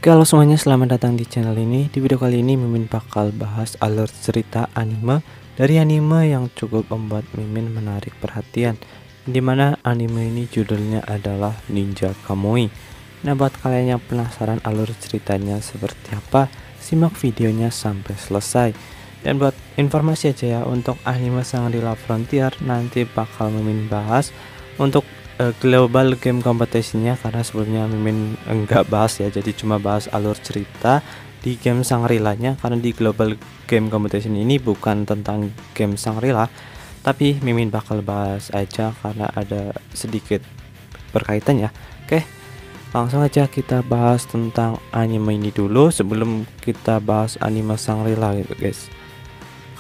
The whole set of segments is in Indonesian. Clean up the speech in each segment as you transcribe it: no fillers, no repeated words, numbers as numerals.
Oke, halo semuanya, selamat datang di channel ini. Di video kali ini Mimin bakal bahas alur cerita anime dari anime yang cukup membuat Mimin menarik perhatian, dimana anime ini judulnya adalah Ninja Kamui. Nah, buat kalian yang penasaran alur ceritanya seperti apa, simak videonya sampai selesai. Dan buat informasi aja ya, untuk anime Shangri-La Frontier nanti bakal Mimin bahas untuk global game competitionnya, karena sebelumnya Mimin enggak bahas ya, jadi cuma bahas alur cerita di game Shangri-La-nya, karena di global game competition ini bukan tentang game Shangri-La, tapi Mimin bakal bahas aja karena ada sedikit berkaitan ya. Oke, langsung aja kita bahas tentang anime ini dulu sebelum kita bahas anime Shangri-La gitu guys,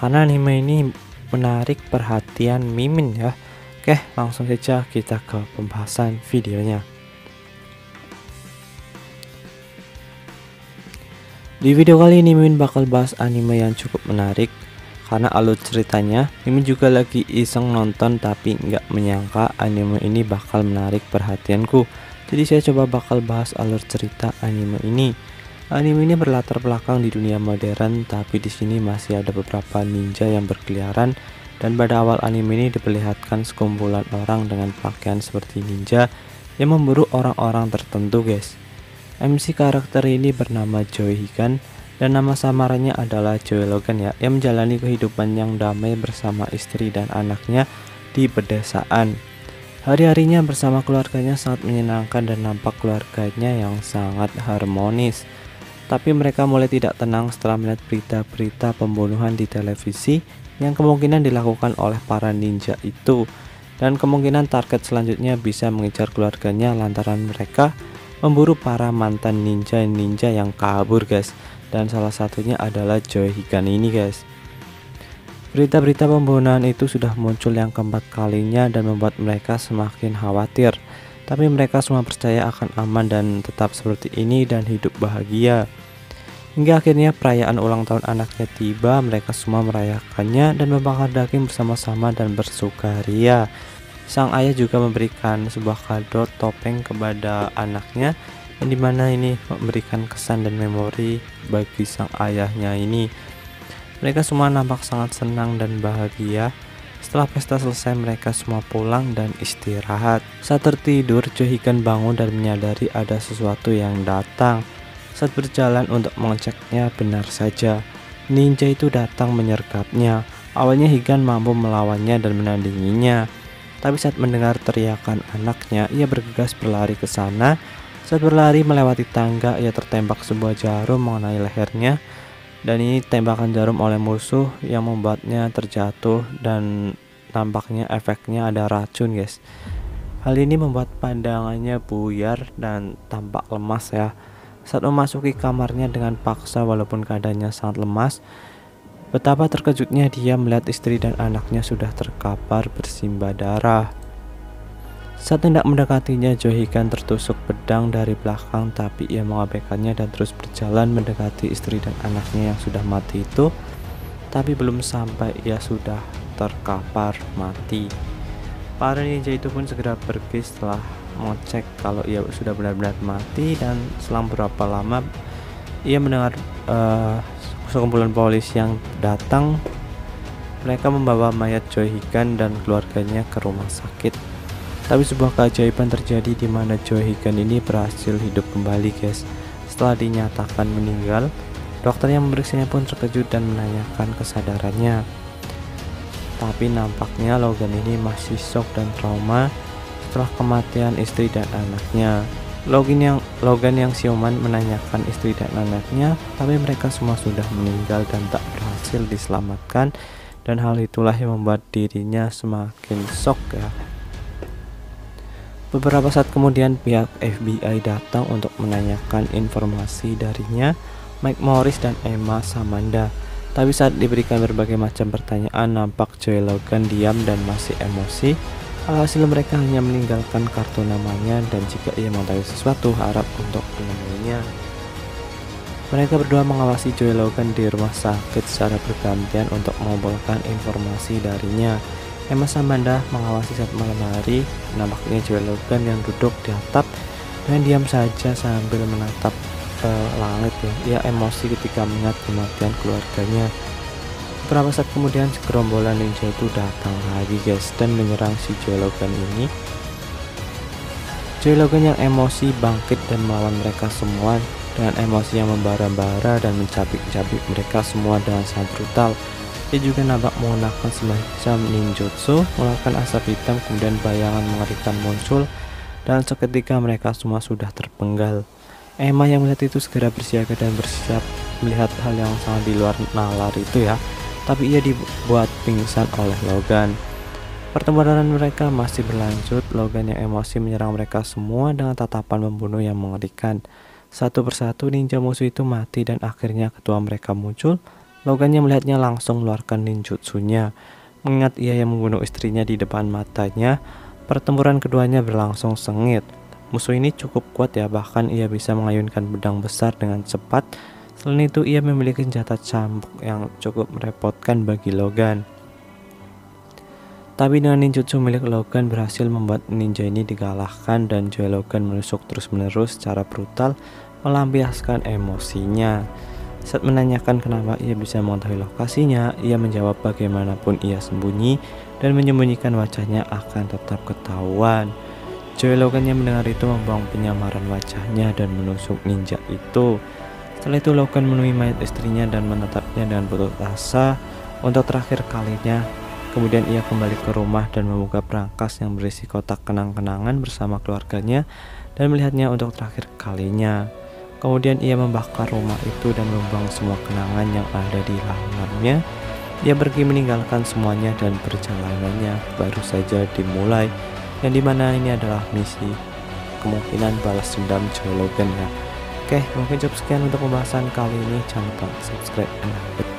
karena anime ini menarik perhatian Mimin ya. Oke, langsung saja kita ke pembahasan videonya. Di video kali ini Mimin bakal bahas anime yang cukup menarik karena alur ceritanya. Mimin juga lagi iseng nonton tapi nggak menyangka anime ini bakal menarik perhatianku. Jadi saya coba bakal bahas alur cerita anime ini. Anime ini berlatar belakang di dunia modern, tapi di sini masih ada beberapa ninja yang berkeliaran. Dan pada awal anime ini diperlihatkan sekumpulan orang dengan pakaian seperti ninja yang memburu orang-orang tertentu guys. MC karakter ini bernama Joe Higan dan nama samarannya adalah Joe Logan ya, yang menjalani kehidupan yang damai bersama istri dan anaknya di pedesaan. Hari-harinya bersama keluarganya sangat menyenangkan dan nampak keluarganya yang sangat harmonis. Tapi mereka mulai tidak tenang setelah melihat berita-berita pembunuhan di televisi yang kemungkinan dilakukan oleh para ninja itu, dan kemungkinan target selanjutnya bisa mengejar keluarganya lantaran mereka memburu para mantan ninja yang kabur guys, dan salah satunya adalah Joe Higan ini guys. Berita-berita pembunuhan itu sudah muncul yang keempat kalinya dan membuat mereka semakin khawatir, tapi mereka semua percaya akan aman dan tetap seperti ini dan hidup bahagia. Hingga akhirnya perayaan ulang tahun anaknya tiba, mereka semua merayakannya dan membakar daging bersama-sama dan bersukaria. Sang ayah juga memberikan sebuah kado topeng kepada anaknya, yang dimana ini memberikan kesan dan memori bagi sang ayahnya ini. Mereka semua nampak sangat senang dan bahagia. Setelah pesta selesai, mereka semua pulang dan istirahat. Saat tertidur, Joe Higan bangun dan menyadari ada sesuatu yang datang. Saat berjalan untuk mengeceknya, benar saja ninja itu datang menyergapnya. Awalnya Higan mampu melawannya dan menandinginya, tapi saat mendengar teriakan anaknya, ia bergegas berlari ke sana. Saat berlari melewati tangga, ia tertembak sebuah jarum mengenai lehernya, dan ini tembakan jarum oleh musuh yang membuatnya terjatuh dan tampaknya efeknya ada racun guys. Hal ini membuat pandangannya buyar dan tampak lemas ya. Saat memasuki kamarnya dengan paksa walaupun keadaannya sangat lemas, betapa terkejutnya dia melihat istri dan anaknya sudah terkapar bersimbah darah. Saat hendak mendekatinya, Joe Higan tertusuk pedang dari belakang, tapi ia mengabaikannya dan terus berjalan mendekati istri dan anaknya yang sudah mati itu. Tapi belum sampai ia sudah terkapar mati. Para ninja itu pun segera pergi setelah mengecek kalau ia sudah benar-benar mati, dan selang beberapa lama ia mendengar sekumpulan polisi yang datang. Mereka membawa mayat Joe Higan dan keluarganya ke rumah sakit. Tapi sebuah keajaiban terjadi di mana Joe Higan ini berhasil hidup kembali guys. Setelah dinyatakan meninggal, dokter yang memeriksanya pun terkejut dan menanyakan kesadarannya. Tapi nampaknya Logan ini masih shock dan trauma setelah kematian istri dan anaknya. Logan yang siuman menanyakan istri dan anaknya, tapi mereka semua sudah meninggal dan tak berhasil diselamatkan, dan hal itulah yang membuat dirinya semakin shock ya. Beberapa saat kemudian pihak FBI datang untuk menanyakan informasi darinya, Mike Morris dan Emma Samantha. Tapi saat diberikan berbagai macam pertanyaan, nampak Joe Logan diam dan masih emosi. Alhasil mereka hanya meninggalkan kartu namanya, dan jika ia mengetahui sesuatu harap untuk menemuinya. Mereka berdua mengawasi Joe Logan di rumah sakit secara bergantian untuk mengumpulkan informasi darinya. Emma Samantha mengawasi saat malam hari. Nampaknya Joe Logan yang duduk di atap dan diam saja sambil menatap langit ya. Ia emosi ketika mengingat kematian keluarganya. Beberapa saat kemudian segerombolan ninja itu datang lagi guys dan menyerang si Joy Logan ini. Joy Logan yang emosi bangkit dan melawan mereka semua dengan emosi yang membara-bara dan mencabik-cabik mereka semua dengan sangat brutal. Dia juga nampak menggunakan semacam ninjutsu, mengeluarkan asap hitam, kemudian bayangan mengerikan muncul dan seketika mereka semua sudah terpenggal. Emma yang melihat itu segera bersiaga dan bersiap melihat hal yang sangat di luar nalar itu ya. Tapi ia dibuat pingsan oleh Logan. Pertempuran mereka masih berlanjut. Logan yang emosi menyerang mereka semua dengan tatapan membunuh yang mengerikan. Satu persatu ninja musuh itu mati dan akhirnya ketua mereka muncul. Logan yang melihatnya langsung mengeluarkan ninjutsunya. Mengingat ia yang membunuh istrinya di depan matanya, pertempuran keduanya berlangsung sengit. Musuh ini cukup kuat ya, bahkan ia bisa mengayunkan pedang besar dengan cepat. Selain itu ia memiliki senjata cambuk yang cukup merepotkan bagi Logan. Tapi dengan ninjutsu milik Logan berhasil membuat ninja ini dikalahkan dan Joy Logan menusuk terus-menerus secara brutal melampiaskan emosinya. Saat menanyakan kenapa ia bisa mengetahui lokasinya, ia menjawab bagaimanapun ia sembunyi dan menyembunyikan wajahnya akan tetap ketahuan. Joy Logan yang mendengar itu membuang penyamaran wajahnya dan menusuk ninja itu. Setelah itu Logan menemui mayat istrinya dan menatapnya dengan putus asa untuk terakhir kalinya. Kemudian ia kembali ke rumah dan membuka berangkas yang berisi kotak kenang-kenangan bersama keluarganya dan melihatnya untuk terakhir kalinya. Kemudian ia membakar rumah itu dan membuang semua kenangan yang ada di dalamnya. Ia pergi meninggalkan semuanya dan perjalanannya baru saja dimulai, yang dimana ini adalah misi kemungkinan balas dendam Joy Logan ya. Oke, mungkin cukup sekian untuk pembahasan kali ini. Jangan lupa subscribe dan like.